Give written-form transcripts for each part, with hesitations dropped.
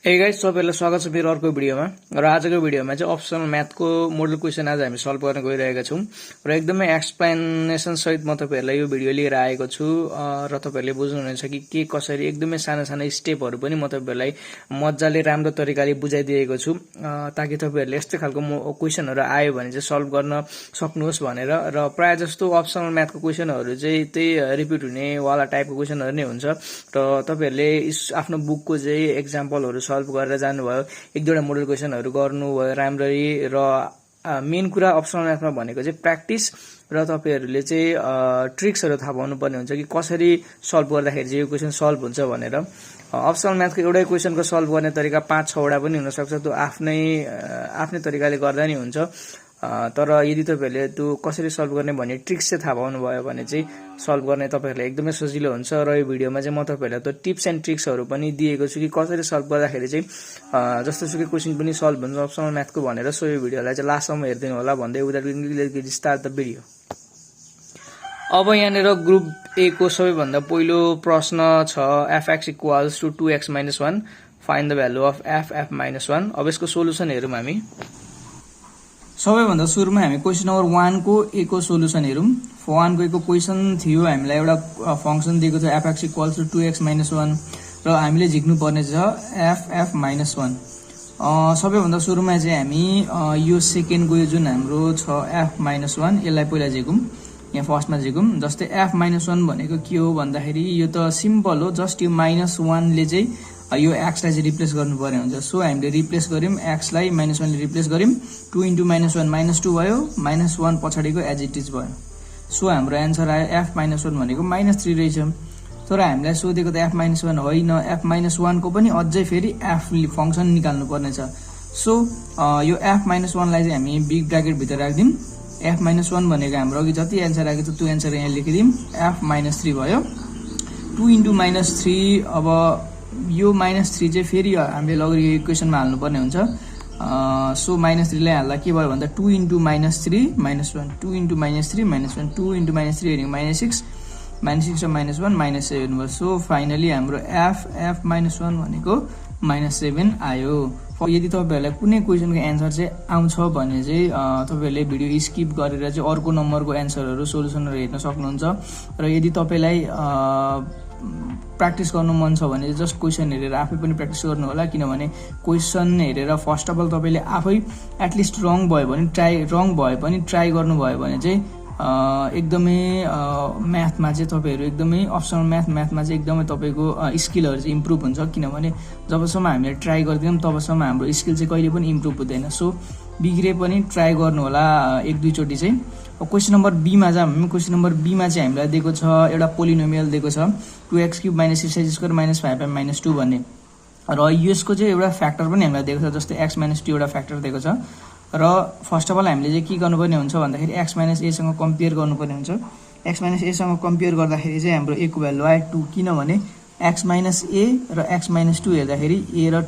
Hey guys, सबैलाई स्वागत छ मेरो अर्को भिडियोमा र आजको भिडियोमा चाहिँ अप्सनल म्याथको मोडल क्वेशन आज हामी सल्भ गर्न गइरहेका छौं र एकदमै एक्सप्लेनेसन सहित म तपाईहरुलाई यो भिडियो लिएर आएको छु र तपाईहरुले बुझ्नुहुनेछ कि के कसरी एकदमै साना साना स्टेपहरु पनि म तपाईहरुलाई मज्जाले राम्रो तरिकाले बुझाइदिएको छु ताकि तपाईहरुले यस्तै खालको क्वेशनहरु आयो भने चाहिँ सल्भ गर्न सक्नुहोस् भनेर र प्राय जस्तो अप्सनल म्याथको क्वेशनहरु चाहिँ त्यही रिपिट हुने वाला टाइपको क्वेशनहरु नै हुन्छ र तपाईहरुले आफ्नो बुकको चाहिँ एक्जाम्पलहरु सल्भ गरेर जानुभयो एक दुईटा मोडल क्वेशनहरु गर्नुभयो राम्ररी र मेन कुरा अप्सनल म्याथमा भनेको चाहिँ प्र्याक्टिस र तपाईहरुले चाहिँ ट्रिक्सहरु थाहा पाउनु पर्ने हुन्छ कि कसरी सल्भ गर्दाखेरि चाहिँ यो क्वेशन सल्भ हुन्छ भनेर अप्सनल म्याथको एउटै क्वेशनको सल्भ गर्ने तरिका 5-6 वटा पनि हुन सक्छ त्यो आफ्नै तरिकाले गर्दा नि हुन्छ तर यदि तपाईहरुले त्यो कसरी सल्भ गर्ने भन्ने ट्रिक्स चाहिँ थाहा पाउनु भयो भने चाहिँ सल्भ गर्ने तपाईहरुलाई एकदमै सजिलो हुन्छ र यो भिडियोमा चाहिँ म तपाईहरुलाई त्यो टिप्स एन्ड ट्रिक्सहरु पनि दिएको छु कि कसरी सल्भ गर्दाखेरि चाहिँ जस्तो सुकै क्वेशन पनि सल्भ हुन्छ अप्सनल म्याथको भनेर सो यो भिडियोलाई चाहिँ लास्टसम्म हेर्दिनु होला भन्दै विदाउट स्टार्ट द भिडियो। अब यहाँनेर ग्रुप ए को सबैभन्दा पहिलो प्रश्न छ fx equals to 2x - 1 find the value of f 1। अब यसको सोलुसन हेरौँ हामी। सबैभन्दा सुरुमा हामी क्वेशन नम्बर 1 को ए को सोलुसन हेरौँ। 1 को ए को क्वेशन थियो हामीलाई एउटा फंक्सन दिएको छ fx इक्वल्स टु 2x - 1 र हामीले झिक्नु पर्ने छ f 1। सबैभन्दा सुरुमा चाहिँ हामी यो सेकेन्डको यो जुन हाम्रो छ f - 1 यसलाई पहिला झिकौं। यहाँ फर्स्टमा झिकौं। जस्तै f - 1 भनेको के हो भन्दाखेरि यो त सिम्पल हो, जस्ट यो -1 ले चाहिँ यो x लाई चाहिँ रिप्लेस गर्नु पर्ने हुन्छ। सो हामीले रिप्लेस गर्यौं, x लाई -1 ले रिप्लेस गर्यौं, 2 * -1 -2 भयो, -1 पछाडीको एज इट इज भयो। सो हाम्रो आन्सर आयो f - 1 भनेको -3 रहेछ। तर हामीलाई सोधेको त f - 1 होइन, f - 1 को पनि अझै फेरि f फंक्सन निकाल्नु पर्ने छ। सो यो f - 1 लाई चाहिँ हामी बिग ब्र्याकेट भित्र राख्दियौं। f - 1 भनेको हाम्रो अघि जति आन्सर आएको छ त्यो आन्सर यहाँ लेखिदियौं, f - 3 भयो। 2 * -3 अब यो -3 चाहिँ फेरि हामीले लगेर यो इक्वेसनमा हाल्नु पर्ने हुन्छ। सो -3 लाई हाल्दा के भयो भन्दा 2 * -3 - 1 2 * -3 - 1 2 * -3 भनेको -6 -6 र -1 -7 भयो। सो फाइनली हाम्रो f 1 भनेको -7 आयो। यदि तपाईहरुलाई कुनै क्वेशनको आन्सर चाहिँ आउँछ भने चाहिँ तपाईहरुले भिडियो स्किप गरेर चाहिँ अर्को नम्बरको आन्सरहरु सोलुसनहरु हेर्न सक्नुहुन्छ र यदि तपाईलाई प्र्याक्टिस गर्नु मन छ भने जस्ट क्वेशन हेरेर आफै पनि प्र्याक्टिस गर्नु होला, किनभने क्वेशन हेरेर फर्स्ट अफ अल तपाईले आफै एटलिस्ट रङ भए पनि ट्राई गर्नु भयो भने चाहिँ एकदमै म्याथमा चाहिँ तपाईहरु एकदमै अप्सनल म्याथमा चाहिँ एकदमै तपाईको स्किलहरु चाहिँ इम्प्रुभ हुन्छ। किनभने जबसम्म हामीले ट्राई गर्दैनौं तबसम्म हाम्रो स्किल चाहिँ कहिले पनि इम्प्रुभ हुँदैन। सो बिग्रे पनि ट्राई गर्नु होला एक दुई चोटी चाहिँ। क्वेशन नम्बर बी मा जाम। क्वेशन नम्बर बी मा चाहिँ हामीलाई दिएको छ एउटा पोलिनोमियल दिएको छ 2x³ - 6x² - 5m - 2 भन्ने र यसको चाहिँ एउटा फ्याक्टर पनि हामीलाई दिएको छ, जस्तै x - 2 एउटा फ्याक्टर दिएको छ र फर्स्ट अफ अल हामीले चाहिँ के गर्नुपर्ने हुन्छ भन्दाखेरि x - a सँग कम्पेयर गर्नुपर्ने हुन्छ। x - a सँग कम्पेयर गर्दाखेरि चाहिँ हाम्रो a को भ्यालु आयो 2, किनभने x - a र x - 2 हेर्दाखेरि a र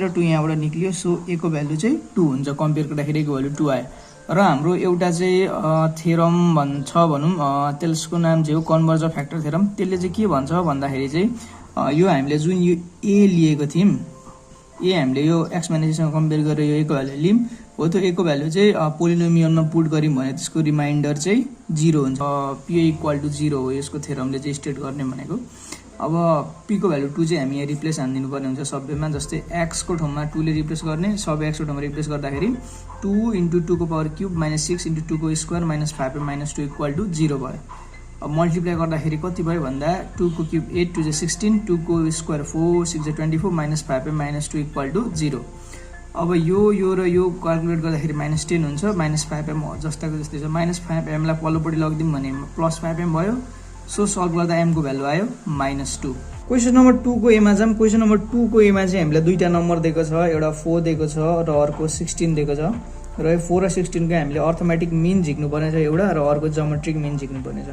2 यहाँबाट निक्लियो। सो a को भ्यालु चाहिँ 2 हुन्छ, कम्पेयर गर्दाखेरि a को भ्यालु 2 आयो। र हाम्रो एउटा चाहिँ थ्योरम भन्छ भनौं, त्यसको नाम चाहिँ हो कन्भर्ज फ्याक्टर थ्योरम। त्यसले चाहिँ के भन्छ भन्दाखेरि चाहिँ यो हामीले जुन यो a लिएको थियौं, ए हामीले यो x - a सँग कम्पेयर गरेर यो a को भ्यालु लियौं हो, त्यो a को भ्यालु चाहिँ पोलिनोमियलमा पुट गर्यौं भने त्यसको रिमाइन्डर चाहिँ 0 हुन्छ। p = 0 हो यसको थ्योरमले चाहिँ स्टेट गर्ने भनेको। अब p को भ्यालु 2 चाहिँ हामी यहाँ रिप्लेस हान्दिनु पर्ने हुन्छ सबैमा। जस्तै x को ठाउँमा 2 ले रिप्लेस गर्ने, सब x को ठाउँमा रिप्लेस गर्दाखेरि 2 * 2 को पावर क्यूब -6 * 2 को स्क्वायर -5m - 2 = 0 भयो। अब मल्टिप्लाई गर्दाखेरि कति भयो भन्दा 2 को क्यूब 8 2 = 16 2 को स्क्वायर 4 6 = 24 -5m - 2 = 0। अब यो र यो क्याल्कुलेट गर्दाखेरि -10 हुन्छ, -5m जस्ताको जस्तै छ। -5m लाई पल्लोपट्टि लगिदियौं भने +5m भयो। सो सल्भ गर्दा m को भ्यालु आयो -2। क्वेशन नम्बर 2 को ए मा जाम। क्वेशन नम्बर 2 को ए मा चाहिँ हामीलाई दुईटा नम्बर दिएको छ, एउटा 4 दिएको छ र अर्को 16 दिएको छ र यो 4 र 16 को हामीले अर्थमेटिक मिन झिक्नु पर्ने छ एउटा र अर्को ज्योमेट्रिक मिन झिक्नु पर्ने छ।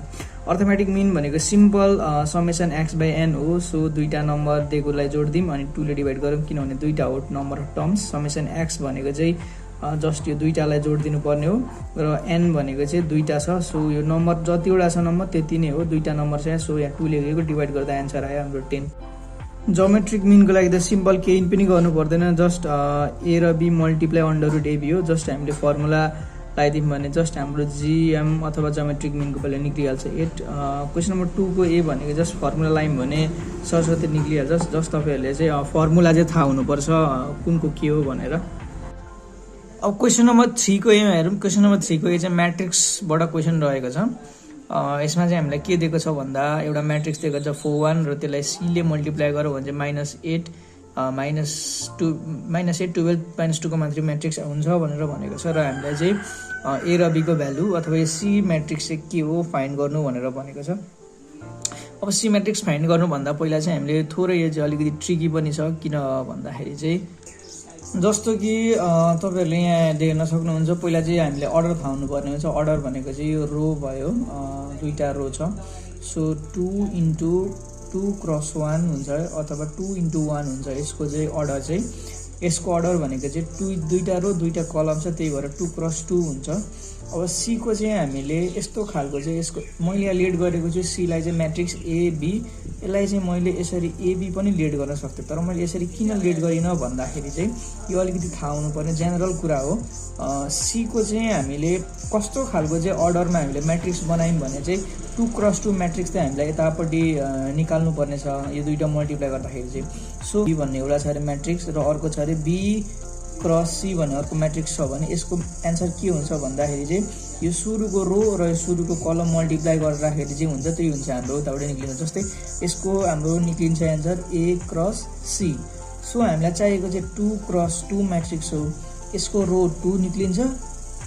अर्थमेटिक मिन भनेको सिम्पल समेसन x/n हो। सो दुईटा नम्बर दिएकोलाई जोड्दियौं अनि 2 ले डिवाइड गरौँ, किनभने दुईटा हो number of terms. Summation x भनेको चाहिँ जस्ट यो दुईटालाई जोड्दिनु पर्ने हो र n भनेको चाहिँ दुईटा छ। सो यो नम्बर जतिवटा छ नम्बर त्यति नै हो, दुईटा नम्बर छ। सो यहाँ 2 ले डिवाइड गर्दा आन्सर आयो हाम्रो 10। जोमेट्रिक मिनको लागि त सिम्पल केही पनि गर्नु पर्दैन, जस्ट ए र B multiply under root AB हो। जस्ट हामीले फर्मुला लगाइदिउँ भने जस्ट हाम्रो जिएम अथवा जोमेट्रिक मिनको पहिला निक्लिहाल्छ 8। क्वेसन नम्बर 2 को ए भनेको जस्ट फर्मुला लाइम भने सरस्वती निक्लिहाल्छ। जस्ट तपाईँहरूले चाहिँ फर्मुला चाहिँ थाहा हुनुपर्छ कुनको के हो भनेर। अब क्वेसन नम्बर 3 को एमा हेरौँ। क्वेसन नम्बर 3 को ए चाहिँ म्याट्रिक्सबाट क्वेसन रहेको छ। यसमा चाहिँ हामीलाई के दिएको छ भन्दा एउटा म्याट्रिक्स दिएको छ 4 1 र त्यसलाई सी ले मल्टिप्लाई गर्यो भने चाहिँ -8 12 -2 को मात्रै म्याट्रिक्स हुन्छ भनेर भनेको छ। र हामीलाई चाहिँ ए र बी को भ्यालु अथवा यो सी म्याट्रिक्स चाहिँ के हो फाइन्ड गर्नु भनेर भनेको छ। अब सी म्याट्रिक्स फाइन्ड गर्नुभन्दा पहिला चाहिँ हामीले थोरै यो चाहिँ अलिकति ट्रिकी पनि छ। किन भन्दाखेरि चाहिँ जस्तो कि तपाईँहरूले यहाँ देख्न सक्नुहुन्छ, पहिला चाहिँ हामीले अर्डर थाहा हुनुपर्ने हुन्छ। अर्डर भनेको चाहिँ यो रो भयो, दुईवटा रो छ। सो 2 × 2 क्रस 1 हुन्छ अथवा 2 × 1 हुन्छ यसको चाहिँ अर्डर चाहिँ। यसको अर्डर भनेको चाहिँ दुईवटा रो दुईवटा कलम छ, त्यही भएर 2 × 2 हुन्छ। अब सी को चाहिँ हामीले यस्तो खालको चाहिँ यसको मैले यहाँ लेड गरेको छु सीलाई चाहिँ म्याट्रिक्स एबी। यसलाई चाहिँ मैले यसरी एबी पनि लेड गर्न सक्थेँ, तर मैले यसरी किन लेड गरिनँ भन्दाखेरि चाहिँ यो अलिकति थाहा हुनुपर्ने जेनरल कुरा हो। सी को चाहिँ हामीले कस्तो खालको चाहिँ अर्डरमा हामीले म्याट्रिक्स बनायौँ भने चाहिँ 2 × 2 म्याट्रिक्स चाहिँ हामीलाई यतापट्टि निकाल्नु पर्ने छ यो दुईवटा मल्टिप्लाई गर्दाखेरि चाहिँ। सो बी भन्ने एउटा छ अरे म्याट्रिक्स र अर्को छ अरे बी क्रस सी भन्ने अर्को म्याट्रिक्स छ भने यसको एन्सर के हुन्छ भन्दाखेरि चाहिँ यो सुरुको रो र यो सुरुको कलम मल्टिप्लाई गर्दाखेरि चाहिँ हुन्छ, त्यही हुन्छ हाम्रो उताबाट निक्लिन्छ। जस्तै यसको हाम्रो निक्लिन्छ answer A cross C. So हामीलाई चाहिएको चाहिँ 2 × 2 म्याट्रिक्स हो। यसको रो 2 निक्लिन्छ,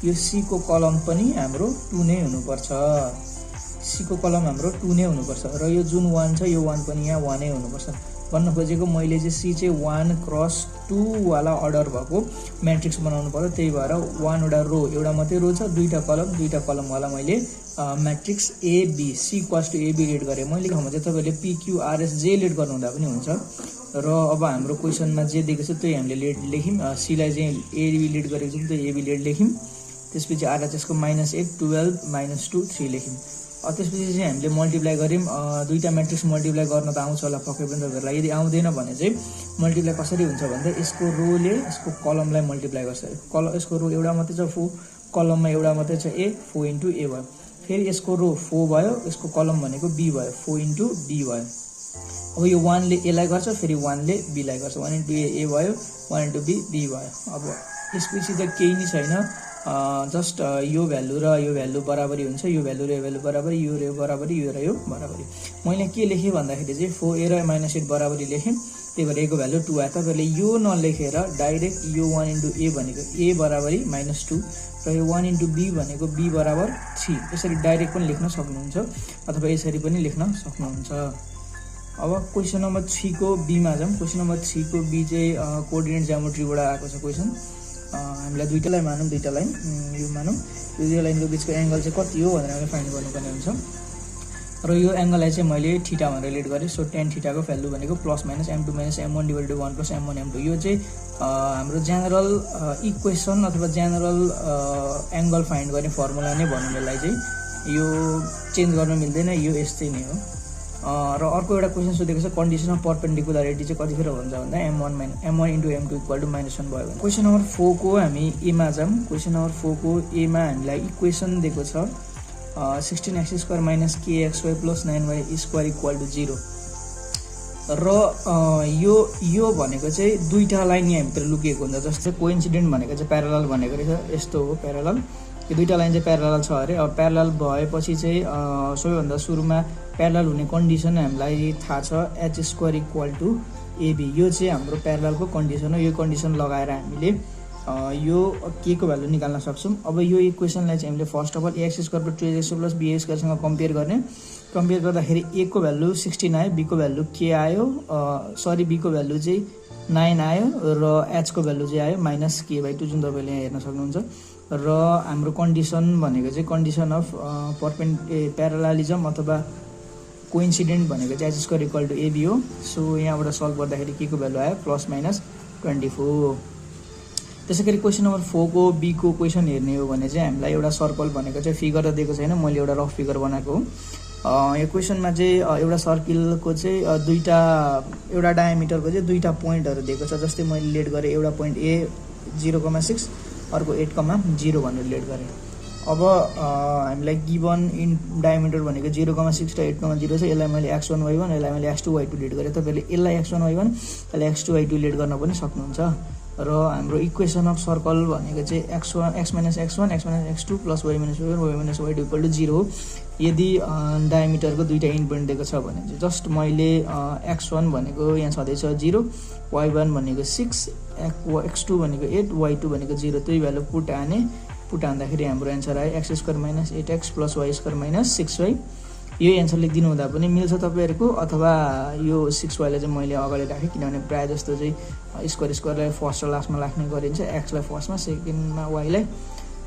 यो सी को कलम पनि हाम्रो 2 नै हुनुपर्छ। सी को कलम हाम्रो 2 नै हुनुपर्छ र यो जुन 1 छ यो 1 पनि यहाँ 1 नै हुनुपर्छ। भन्न खोजेको मैले चाहिँ सी चाहिँ 1 × 2 वाला अर्डर भएको म्याट्रिक्स बनाउनु पर्यो, त्यही भएर 1 वटा रो एउटा मात्रै रो छ, दुईवटा कलम वाला मैले म्याट्रिक्स एबी सी = एबी लेड गरेँ। मैले ठाउँमा चाहिँ तपाईँहरूले PQRS जे लेड गर्नुहुँदा पनि हुन्छ। र अब हाम्रो क्वेसनमा जे दिएको छ त्यही हामीले लेड लेख्यौँ। सीलाई चाहिँ एबी लेड गरेको छौँ, त्यही एबी लेड लेख्यौँ। त्यसपछि RHS को -8 12 -2 3 लेख्यौँ। त्यसपछि चाहिँ हामीले मल्टिप्लाई गऱ्यौँ। दुईवटा म्याट्रिक्स मल्टिप्लाई गर्न त आउँछ होला पक्कै पनि तपाईँहरूलाई। यदि आउँदैन भने चाहिँ मल्टिप्लाई कसरी हुन्छ भन्दा यसको रोले यसको कलमलाई मल्टिप्लाई गर्छ। यसको रो एउटा मात्रै छ 4, कलममा एउटा मात्रै छ ए, 4 × ए भयो। फेरि यसको रो 4 भयो, यसको कलम भनेको बी भयो, 4 × बी भयो। अब यो 1 ले एलाई गर्छ, फेरि 1 ले बीलाई गर्छ, 1 × ए भयो, 1 × बी भयो। अब यसपछि त केही नै छैन, जस्ट यो भ्यालु र यो भ्यालु बराबरी हुन्छ, यो भ्यालु र यो भ्यालु बराबरी, यो र यो बराबरी, यो र यो बराबरी। मैले के लेखेँ भन्दाखेरि चाहिँ 4a र -8 बराबरी लेखेँ, त्यही भएर a को भ्यालु 2 आयो। तपाईँहरूले यो नलेखेर डाइरेक्ट यो 1 × a भनेको a बराबरी -2 र यो 1 × b भनेको b बराबर 3 यसरी डाइरेक्ट पनि लेख्न सक्नुहुन्छ अथवा यसरी पनि लेख्न सक्नुहुन्छ। अब क्वेसन नम्बर 3 को बीमा जाउँ। क्वेसन नम्बर 3 को बी चाहिँ कोअर्डिनेट ज्योमेट्रीबाट आएको छ क्वेसन। हामीलाई दुईटालाई मानौँ, दुईटा लाइन यो मानौँ, यो दुईटा लाइनको बिचको एङ्गल चाहिँ कति हो भनेर हामीले फाइन्ड गर्नुपर्ने हुन्छ। र यो एङ्गललाई चाहिँ मैले थीटा भनेर लेट गरेँ। सो tan θ को भ्यालु भनेको +- m2 - m1 / 1 + m1 m2। यो चाहिँ हाम्रो जेनरल इक्वेसन अथवा जेनरल एङ्गल फाइन्ड गर्ने फर्मुला नै भनौँ यसलाई चाहिँ। यो चेन्ज गर्न मिल्दैन, यो यस्तै नै हो। र अर्को एउटा क्वेसन सोधेको छ कन्डिसन अफ परपेन्डिकुलरिटी चाहिँ कतिखेर हुन्छ भन्दा m1 × m2 = -1 भयो भने। क्वेसन नम्बर 4 को हामी एमा जाउँ। क्वेसन नम्बर 4 को एमा हामीलाई इक्वेसन दिएको छ 16x² - kxy + 9y² = 0। र यो भनेको चाहिँ दुईटा लाइन यहाँभित्र लुकिएको हुन्छ। जस्तै कोइन्सिडेन्ट भनेको चाहिँ प्यारलल भनेको रहेछ, यस्तो हो प्यारलल। यो दुईटा लाइन चाहिँ प्यारलल छ अरे। अब प्यारलल भएपछि चाहिँ सबैभन्दा सुरुमा प्यारलल हुने कन्डिसन हामीलाई थाहा छ, h² = ab। यो चाहिँ हाम्रो प्यारललको कन्डिसन हो। यो कन्डिसन लगाएर हामीले यो के को भ्यालु निकाल्न सक्छौँ। अब यो इक्वेसनलाई चाहिँ हामीले first of all ax² + 2x² + b² सँग कम्पेयर गर्ने। कम्पेयर गर्दाखेरि a को भ्यालु 16 आयो, b को भ्यालु के आयो, b को भ्यालु चाहिँ 9 आयो र h को भ्यालु चाहिँ आयो -k/2 जुन तपाईँले यहाँ हेर्न सक्नुहुन्छ। र हाम्रो कन्डिसन भनेको चाहिँ कन्डिसन अफ प्यारलालिजम अथवा कोइन्सिडेन्ट भनेको चाहिँ h² = ab हो। सो यहाँबाट सल्भ गर्दाखेरि के को भ्यालु आयो +-24। त्यसै गरी क्वेसन नम्बर 4 को बी को क्वेसन हेर्ने हो भने चाहिँ हामीलाई एउटा सर्कल भनेको चाहिँ फिगर त दिएको छैन, मैले एउटा रफ फिगर बनाएको हो। यो क्वेसनमा चाहिँ एउटा सर्कलको चाहिँ एउटा डायमिटरको चाहिँ दुईटा पोइन्टहरू दिएको छ। जस्तै मैले लेट गरेँ एउटा पोइन्ट ए 0,6 अर्को 8,0 भनेर लेट गरेँ। अब हामीलाई गिभन इन डायमिटर भनेको 0,6 र 8,0 छ। यसलाई मैले x1 y1 यसलाई मैले x2 y2 लेट गरेँ। तपाईँहरूले यसलाई x1 y1 यसलाई x2 y2 लेट गर्न पनि सक्नुहुन्छ। र हाम्रो इक्वेसन अफ सर्कल भनेको चाहिँ x minus x1 x minus x2 plus y minus y1 y minus y2 equal to 0 हो। यदि डायमिटरको दुईटा इन्ड पोइन्ट दिएको छ भने चाहिँ जस्ट मैले x1 भनेको यहाँ छँदैछ 0, y1 भनेको 6, x2 भनेको 8, y2 भनेको 0 त्यही भ्यालु पुट हान्दाखेरि हाम्रो एन्सर आयो x² minus 8x plus y² minus 6y। यो एन्सर लेखिदिनु हुँदा पनि मिल्छ तपाईँहरूको, अथवा यो 6yलाई चाहिँ मैले अगाडि राखेँ किनभने प्रायः जस्तो चाहिँ स्क्वायरलाई फर्स्ट र लास्टमा राख्ने गरिन्छ, एक्सलाई फर्स्टमा सेकेन्डमा वाइलाई।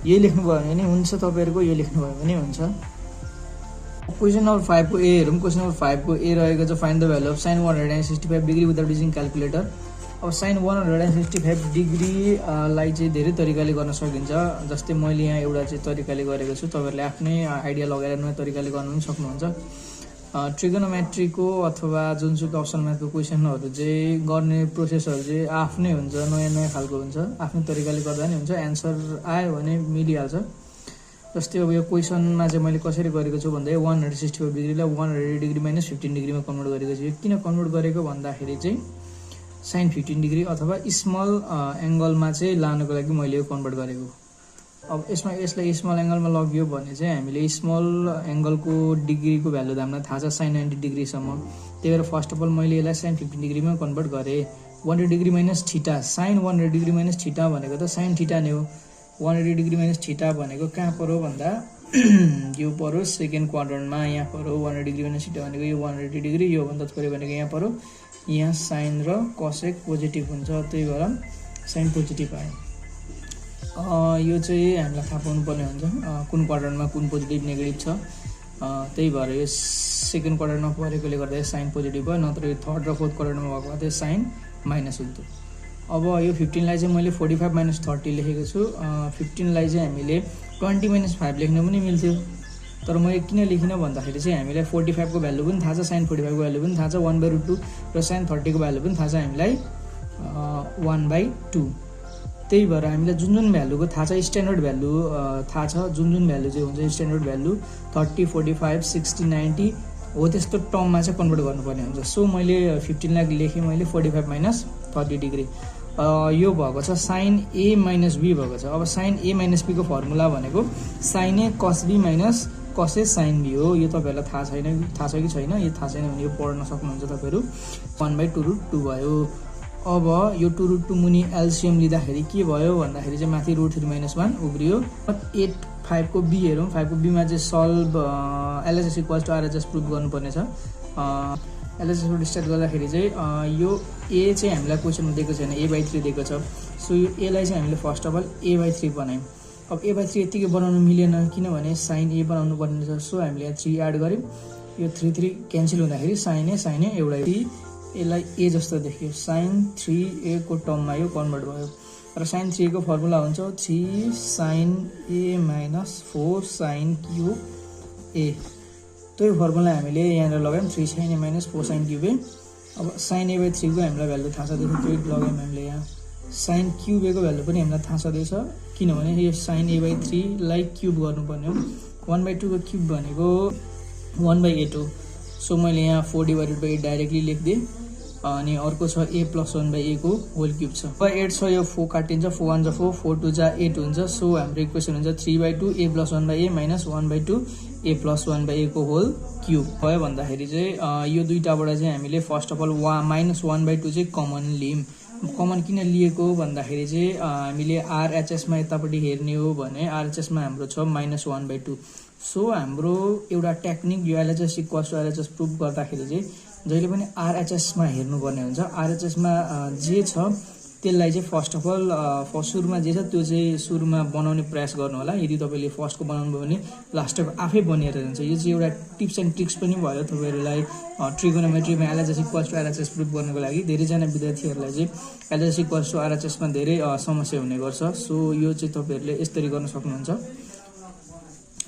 यही लेख्नुभयो भने हुन्छ तपाईँहरूको, यो लेख्नुभयो भने हुन्छ। क्वेसन नम्बर 5 को ए हेरौँ। क्वेसन नम्बर 5 को ए रहेको छ find the value of sign 165 degree without using calculator. अब साइन 165 डिग्रीलाई चाहिँ धेरै तरिकाले गर्न सकिन्छ। जस्तै मैले यहाँ एउटा चाहिँ तरिकाले गरेको छु, तपाईँहरूले आफ्नै आइडिया लगाएर नयाँ तरिकाले गर्न पनि सक्नुहुन्छ। ट्रिगोनोमेट्रीको अथवा जुनसुकै अप्सन म्याथको क्वेसनहरू चाहिँ गर्ने प्रोसेसहरू चाहिँ आफ्नै हुन्छ, नयाँ खालको हुन्छ। आफ्नै तरिकाले गर्दा नि हुन्छ, एन्सर आयो भने मिलिहाल्छ। जस्तै अब यो क्वेसनमा चाहिँ मैले कसरी गरेको छु भन्दा 165 डिग्रीलाई 180 डिग्री माइनस 15 डिग्रीमा कन्भर्ट गरेको छु। यो किन कन्भर्ट गरेको भन्दाखेरि चाहिँ साइन 15 डिग्री अथवा स्मल एङ्गलमा चाहिँ लानको लागि मैले यो कन्भर्ट गरेको। अब यसलाई स्मल एङ्गलमा लग्यो भने चाहिँ हामीले स्मल एङ्गलको डिग्रीको भ्यालु त हामीलाई थाहा छ साइन 90 डिग्रीसम्म। त्यही भएर फर्स्ट अफ अल मैले यसलाई साइन 15 डिग्रीमा कन्भर्ट गरेँ। 180 degree minus theta, sine 180 degree minus theta भनेको त साइन थीटा नै हो। 180 डिग्री माइनस थीटा भनेको कहाँ पऱ्यो भन्दा यो पऱ्यो सेकेन्ड क्वाड्रेन्टमा, यहाँ पऱ्यो। 180 डिग्री माइनस थीटा भनेको यो 180 डिग्री, योभन्दा पऱ्यो भनेको यहाँ पऱ्यो। यहाँ साइन र कसेक पोजिटिभ हुन्छ, त्यही भएर साइन पोजिटिभ आयो। यो चाहिँ हामीलाई थाहा पाउनुपर्ने हुन्छ कुन क्वाड्रेन्टमा कुन पोजिटिभ नेगेटिभ छ। त्यही भएर यो सेकेन्ड क्वाड्रेन्टमा परेकोले गर्दा साइन पोजिटिभ भयो, नत्र यो थर्ड र फोर्थ क्वाड्रेन्टमा भएको भए साइन माइनस हुन्थ्यो। अब यो 15लाई चाहिँ मैले 45 माइनस 30 लेखेको छु। 15लाई चाहिँ हामीले 20 माइनस 5 लेख्न पनि मिल्थ्यो, तर मैले किन लेखिनँ भन्दाखेरि चाहिँ हामीलाई 45 को भ्यालु पनि थाहा छ, साइन 45 को भ्यालु पनि थाहा छ, 1/√2 र साइन 30 को भ्यालु पनि थाहा छ हामीलाई 1/2। त्यही भएर हामीलाई जुन भ्यालुको थाहा छ स्ट्यान्डर्ड भ्यालु थाहा छ, जुन भ्यालु चाहिँ हुन्छ स्ट्यान्डर्ड भ्यालु 30, 45, 60, 90 हो त्यस्तो टर्ममा चाहिँ कन्भर्ट गर्नुपर्ने हुन्छ। सो मैले 15लाई लेखेँ मैले 45 माइनस 30 डिग्री। यो भएको छ साइन ए माइनस बी भएको छ। अब साइन ए माइनस बीको फर्मुला भनेको साइन ए कस बी माइनस कस ए साइन बी हो। यो तपाईँहरूलाई थाहा छ कि छैन, यो थाहा छैन भने यो पढ्न सक्नुहुन्छ तपाईँहरू। 1/2√2 भयो। अब यो 2√2 मुनि एलसिएम लिँदाखेरि के भयो भन्दाखेरि चाहिँ माथि √3 - 1 उब्रियो। 8 5 को बी हेरौँ। 5 को बीमा चाहिँ solve LHS equals to RHS prove गर्नुपर्ने छ। एलएचएसबाट स्टार्ट गर्दाखेरि चाहिँ यो ए चाहिँ हामीलाई क्वेसनमा दिएको छैन, a/3 दिएको छ। सो यो एलाई चाहिँ हामीले फर्स्ट अफ अल a/3 बनायौँ। अब a/3 यतिकै बनाउनु मिलेन किनभने साइन ए बनाउनु पर्ने छ। सो हामीले यहाँ 3 एड गऱ्यौँ, यो 3 क्यान्सल हुँदाखेरि साइन ए एउटै, यसलाई ए जस्तो देखियो। साइन 3a को टर्ममा यो कन्भर्ट भयो र साइन 3a को फर्मुला हुन्छ 3 sine A minus 4 sine cube A. त्यो फर्मुला हामीले यहाँनिर लगायौँ 3 sine A minus 4 sine cube A. अब साइन a/3 को हामीलाई भ्यालु थाहा छँदैछ, त्यो लगायौँ हामीले यहाँ। साइन क्युब ए को भ्यालु पनि हामीलाई थाहा छँदैछ किनभने यो साइन a/3 लाई क्युब गर्नुपर्ने हो। 1/2 को क्युब भनेको 1/8 हो। सो मैले यहाँ 4/8 डाइरेक्टली लेखिदिएँ। अनि अर्को छ a + 1/a को होल क्युब छ। 8 छ, यो 4 काटिन्छ, 4 1 जा 4, 4 2 जा 8 हुन्छ। सो हाम्रो इक्वेसन हुन्छ 3/2 a + 1/a minus 1/2 a + 1/a को होल क्युब भयो भन्दाखेरि चाहिँ यो दुईटाबाट चाहिँ हामीले फर्स्ट अफ अल माइनस 1/2 चाहिँ कमन लियौँ। कमन किन लिएको भन्दाखेरि चाहिँ हामीले आरएचएसमा यतापट्टि हेर्ने हो भने आरएचएसमा हाम्रो छ माइनस 1/2। सो हाम्रो एउटा टेक्निक यो LHS equals to RHS prove गर्दाखेरि चाहिँ जहिले पनि आरएचएसमा हेर्नुपर्ने हुन्छ। आरएचएसमा जे छ त्यसलाई चाहिँ फर्स्ट अफ अल सुरुमा जे छ त्यो चाहिँ सुरुमा बनाउने प्रयास गर्नु होला। यदि तपाईँले फर्स्टको बनाउनु भयो भने लास्टको आफै बनिएर जान्छ। यो चाहिँ एउटा टिप्स एन्ड ट्रिक्स पनि भयो तपाईँहरूलाई ट्रिगोनोमेट्रीमा LHS equals to RHS prove गर्नको लागि। धेरैजना विद्यार्थीहरूलाई चाहिँ एलएचएस इक्वल्स टु आरएचएसमा धेरै समस्या हुने गर्छ। सो यो चाहिँ तपाईँहरूले यसरी गर्न सक्नुहुन्छ।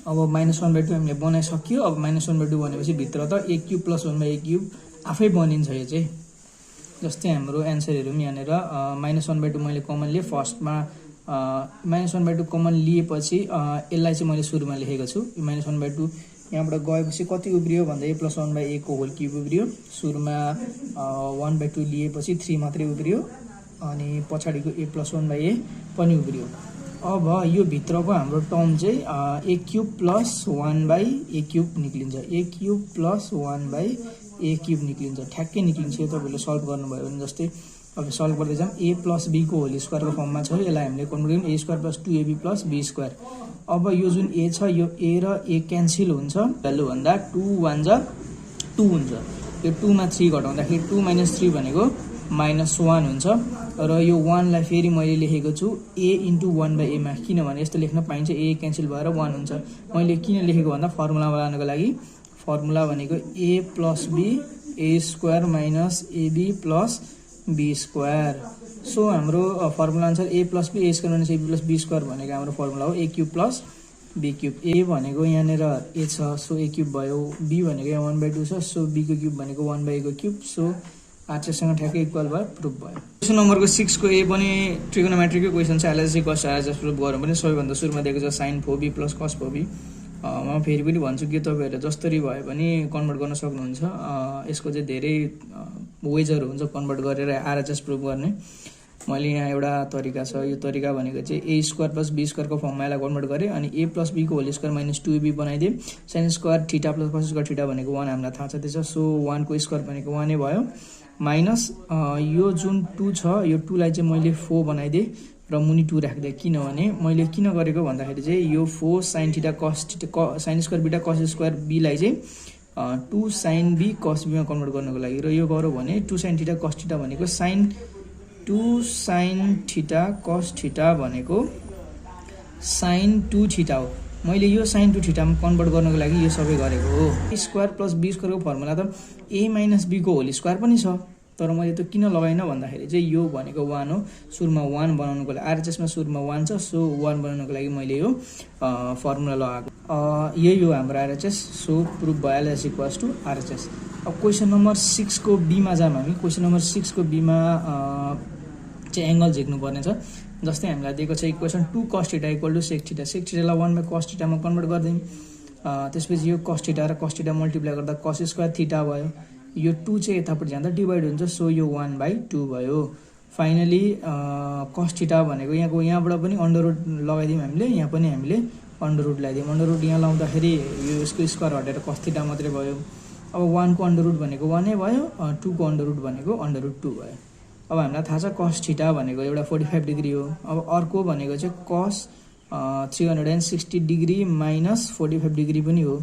अब -1/2 हामीले बनाइसक्यो। अब -1/2 भनेपछि भित्र त a क्यूब + 1/a³ आफै बनिन्छ यो चाहिँ। जस्तै हाम्रो एन्सरहरु पनि यहाँनेर -1/2 मैले कमन लिए फर्स्टमा -1/2 कमन लिएपछि यसलाई चाहिँ मैले सुरुमा लेखेको छु। यो -1/2 यहाँबाट गएपछि कति उब्रियो भन्दा a + 1/a को होल क्यूब उब्रियो। सुरुमा 1/2 लिएपछि 3 मात्रै उब्रियो अनि पछाडिको a + 1/a पनि उब्रियो। अब यो भित्रको हाम्रो टर्म चाहिँ a³ + 1/a³ निक्लिन्छ। a³ + 1/a³ निक्लिन्छ। ठ्याक्कै निक्लिन्छ। यो तपाईहरुले सल्भ गर्नुभयो भने जस्तै अब सल्भ गर्दै जाम a + b को होल स्क्वायर को फर्ममा छ। यसलाई हामीले कन्भर्ट गर्यौं a² + 2ab + b²। अब यो जुन a छ यो a र a क्यान्सल हुन्छ। भ्यालु भन्दा 2 1 जा 2 हुन्छ। यो 2 मा 3 घटाउँदाखेरि 2 - 3 भनेको -1 हुन्छ। र यो 1 लाई फेरि मैले लेखेको छु a * 1/a मा, किनभने यस्तो लेख्न पाइन्छ a क्यान्सल भएर 1 हुन्छ। मैले किन लेखेको भन्दा फर्मुला बनाउनको लागि। फर्मुला भनेको a + b a² - ab + b²। So हाम्रो फर्मुला अनुसार a + b a² - ab + b² भनेको हाम्रो फर्मुला हो a³ + b³। a भनेको यहाँनेर a छ सो a³ भयो। b भनेको यहाँ 1/2 छ सो b को क्यूब भनेको 1/a को क्यूब। सो RHS सँग ठ्याक्कै इक्वल भयो, प्रुफ भयो। क्वेशन नम्बरको 6 को a पनि ट्रिगोनोमेट्रिकको क्वेशन छ। एलएचजी कस RHS प्रुफ गरौँ भने सबैभन्दा सुरुमा दिएको छ sin 4b + cos 4b। म फेरि पनि भन्छु कि तपाईहरुले जसरी भए पनि कन्भर्ट गर्न सक्नुहुन्छ। यसको चाहिँ धेरै वेजहरु हुन्छ कन्भर्ट गरेर RHS प्रुफ गर्ने। मैले यहाँ एउटा तरिका छ। यो तरिका भनेको चाहिँ a² + b² को फर्ममा यसलाई कन्भर्ट गरे अनि a + b को होल स्क्वायर - 2ab बनाइदिए। sin square theta + cos square theta भनेको 1 हामीलाई थाहा छ त्यसो। सो 1 को स्क्वायर भनेको 1 नै भयो माइनस यो जुन 2 छ यो 2 लाई चाहिँ मैले 4 बनाइदिए र मुनि 2 राख्दिए। किनभने मैले किन गरेको भन्दाखेरि चाहिँ यो 4 sin theta cos theta sin square beta cos square b लाई चाहिँ 2 sin b cos b मा कन्भर्ट गर्नको लागि। र यो गरौँ भने 2 sin थीटा cos थीटा भनेको 2 sin थीटा cos थीटा भनेको sin 2 थीटा हो। मैले यो sin 2 थीटा मा कन्भर्ट गर्नको लागि यो सबै गरेको हो। a² + b² को फर्मुला त a - b को होल स्क्वायर पनि छ। तर मैले त किन लगाइन भन्दाखेरि चाहिँ यो भनेको 1 हो। सुरुमा 1 बनाउनको लागि RHS मा सुरुमा 1 छ सो 1 बनाउनको लागि मैले यो फर्मुला लगाएको। यही हो हाम्रो RHS। सो प्रुफ भयो LHS = RHS। अब क्वेशन नम्बर 6 को b मा जाम हामी। क्वेशन नम्बर 6 को b मा चाहिँ एंगल झिक्नु पर्ने छ। जस्तै हामीलाई दिएको छ इक्वेसन 2 cos θ = sec θ। sec θ लाई 1/cos θ मा कन्भर्ट गर्दियौं। त्यसपछि यो cos θ र cos θ मल्टिप्लाई गर्दा cos स्क्वायर θ भयो। यो 2 चाहिँ यतापटि जाँदा डिवाइड हुन्छ सो यो 1/2 भयो। फाइनली cos θ भनेको यहाँबाट पनि अंडर रुट लगाइदियौं हामीले। यहाँ पनि हामीले अंडर रुट लगाइदियौं। अंडर रुट यहाँ लाउँदाखेरि यो यसको स्क्वायर हटेर cos θ मात्रै भयो। अब 1 को अंडर रुट भनेको 1 नै भयो। 2 को अंडर रुट भनेको अंडर रुट 2 भयो। अब हामीलाई थाहा छ cos θ भनेको एउटा 45 डिग्री हो। अब अर्को भनेको चाहिँ cos 360 डिग्री माइनस 45 डिग्री पनि हो।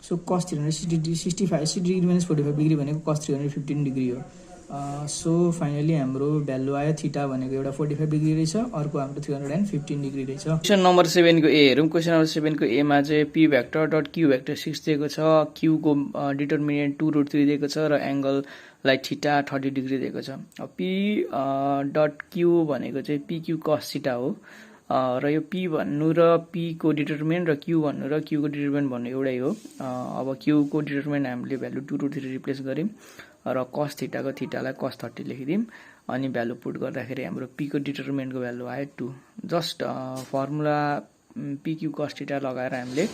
So cos 360 degree minus 45 degree भनेको cos 315 डिग्री हो। सो फाइनली हाम्रो भ्यालु आयो थीटा भनेको एउटा 45 डिग्री रहेछ, अर्को हाम्रो 315 डिग्री रहेछ। क्वेशन नम्बर 7 को ए हेरौं। क्वेशन नम्बर 7 को ए मा चाहिँ p vector dot q vector 6 दिएको छ। q को डिटरमिनेन्ट 2√3 दिएको छ र एंगल लाई थीटा 30 डिग्री दिएको छ। p डट q भनेको चाहिँ pq cos θ हो। र यो p भन्नु र p को डिटरमिनेन्ट र q भन्नु र q को डिटरमिनेन्ट भन्नु एउटै हो। अब q को डिटरमिनेन्ट हामीले भ्यालु 2√3 रिप्लेस गर्यौं र cos θ को थीटा लाई cos 30 लेखिदियौं अनि भ्यालु पुट गर्दाखेरि हाम्रो p को डिटरमिनेन्ट को भ्यालु आयो 2। जस्ट फर्मुला pq cos θ लगाएर हामीले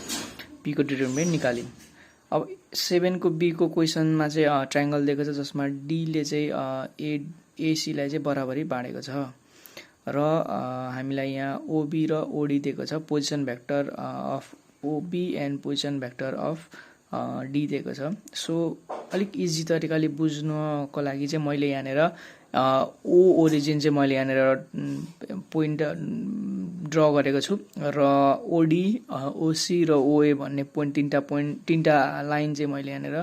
p को डिटरमिनेन्ट निकाल्यौं। अब 7 को b को क्वेशनमा चाहिँ ट्रायंगल दिएको छ जसमा d ले चाहिँ ac लाई चाहिँ बराबरी बाँडेको छ र हामीलाई यहाँ OB र OD दिएको छ। Position vector of OB and position vector of D दिएको छ। सो अलिक इजी तरिकाले बुझ्नको लागि चाहिँ मैले यहाँनेर O ओरिजिन चाहिँ मैले यहाँनेर पोइन्ट ड्रा गरेको छु र OD OC र OA भन्ने तीनटा लाइन चाहिँ मैले यहाँनेर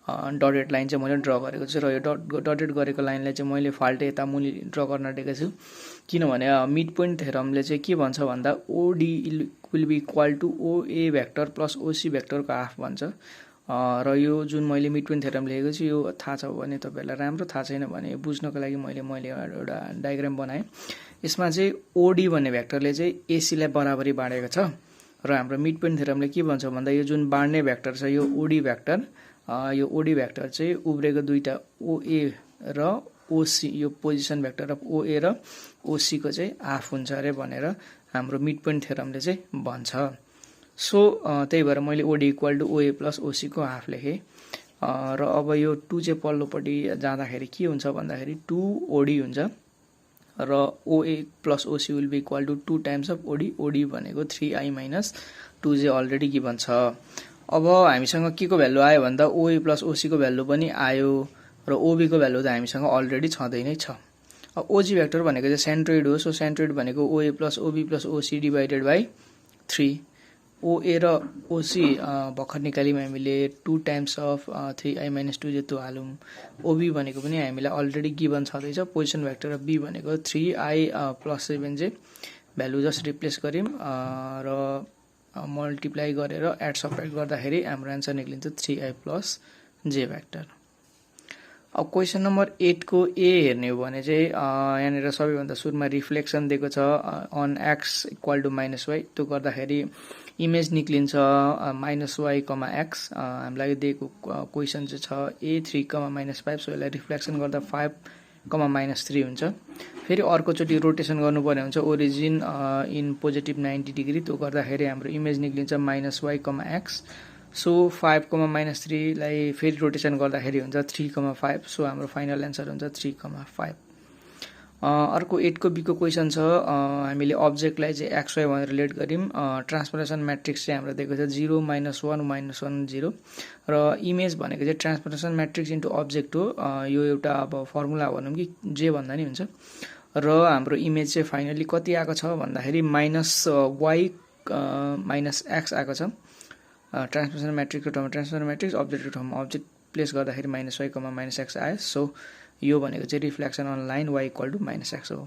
डटेड लाइन चाहिँ मैले ड्रा गरेको छु र यो डटेड गरेको लाइनलाई चाहिँ मैले फाल्टे यता मुनि ड्रा गर्न दिएको छु। किनभने मिड पोइन्ट थ्योरमले चाहिँ के भन्छ भन्दा OD will be equal to OA vector plus OC vector को हाफ भन्छ। र यो जुन मैले मिड पोइन्ट थ्योरम लेखेको छु यो थाहा छ भने तपाईहरुलाई राम्रो, थाहा छैन भने बुझ्नको लागि मैले एउटा डायग्राम बनाएँ। यसमा चाहिँ OD भन्ने भेक्टरले चाहिँ AC लाई बराबरी बाँडेको छ र हाम्रो मिड पोइन्ट थ्योरमले के भन्छ भन्दा यो जुन बाड्ने भेक्टर छ यो ओडी भेक्टर चाहिँ उब्रेको दुईटा ओए र ओसी यो पोजिसन भेक्टर अफ ओए र ओसी को चाहिँ हाफ हुन्छ अरे भनेर हाम्रो मिड पोइन्ट थ्योरमले चाहिँ भन्छ। सो त्यही भएर मैले ओडी इक्वल टु ओए प्लस ओसी को हाफ लेखेँ। र अब यो 2 चाहिँ पल्लोपट्टि जाँदाखेरि के हुन्छ भन्दाखेरि 2 ओडी हुन्छ र OA plus OC will be equal to 2 times of OD भनेको 3i माइनस 2 चाहिँ अलरेडी गिभन छ। अब हामीसँग के को भ्यालु आयो भन्दा ओए प्लस ओसी को भ्यालु पनि आयो र ओबी को भ्यालु त हामीसँग अलरेडी छँदै नै छ। अब ओजी भेक्टर भनेको चाहिँ सेन्ट्रोइड हो। सो सेन्ट्रोइड भनेको OA plus OB plus OC divided by 3। OA र ओसी भर्खर निकाल्यौँ हामीले 2 टाइम्स अफ 3i माइनस 2 जस्तो हालौँ। ओबी भनेको पनि हामीलाई अलरेडी गिभन छँदैछ। पोजिसन भेक्टर अफ बी भनेको 3i प्लस 7 चाहिँ भ्यालु जस्ट रिप्लेस गऱ्यौँ र मल्टिप्लाई गरेर एड सब्ट्र्याक्ट गर्दाखेरि हाम्रो एन्सर निक्लिन्छ 3i प्लस जे भेक्टर। अब क्वेसन नम्बर 8 को ए हेर्ने हो भने चाहिँ यहाँनिर सबैभन्दा सुरुमा रिफ्लेक्सन दिएको छ on X equal to minus Y. त्यो गर्दाखेरि इमेज निक्लिन्छ माइनस वाई कमा एक्स। हामीलाई दिएको क्वेसन चाहिँ छ ए 3 कमा माइनस 5। सो यसलाई रिफ्लेक्सन गर्दा 5 कमा माइनस 3 हुन्छ। फेरि अर्कोचोटि रोटेसन गर्नुपर्ने हुन्छ ओरिजिन इन पोजिटिभ 90 डिग्री। त्यो गर्दाखेरि हाम्रो इमेज निक्लिन्छ minus Y comma X. So 5 comma minus 3 लाई फेरि रोटेसन गर्दाखेरि हुन्छ 3 कमा 5। सो हाम्रो फाइनल एन्सर हुन्छ 3 कमा 5। अर्को 8 को बी को क्वेसन छ हामीले अब्जेक्टलाई चाहिँ एक्स वाई भनेर रिलेट गऱ्यौँ। ट्रान्सफर्मेसन म्याट्रिक्स चाहिँ हाम्रो दिएको छ 0 -1 -1 0 र इमेज भनेको चाहिँ ट्रान्सफर्मेसन म्याट्रिक्स इन्टु अब्जेक्ट हो। यो एउटा अब फर्मुला भनौँ कि जे भन्दा नि हुन्छ। र हाम्रो इमेज चाहिँ फाइनली कति आएको छ भन्दाखेरि माइनस वाई माइनस एक्स आएको छ। ट्रान्सफर्मेसन म्याट्रिक्सको ठाउँमा ट्रान्सफर्मेसन म्याट्रिक्स अब्जेक्टको ठाउँमा अब्जेक्ट प्लेस गर्दाखेरि minus Y comma minus X आयो। सो यो भनेको चाहिँ reflection on line Y equal to minus X हो।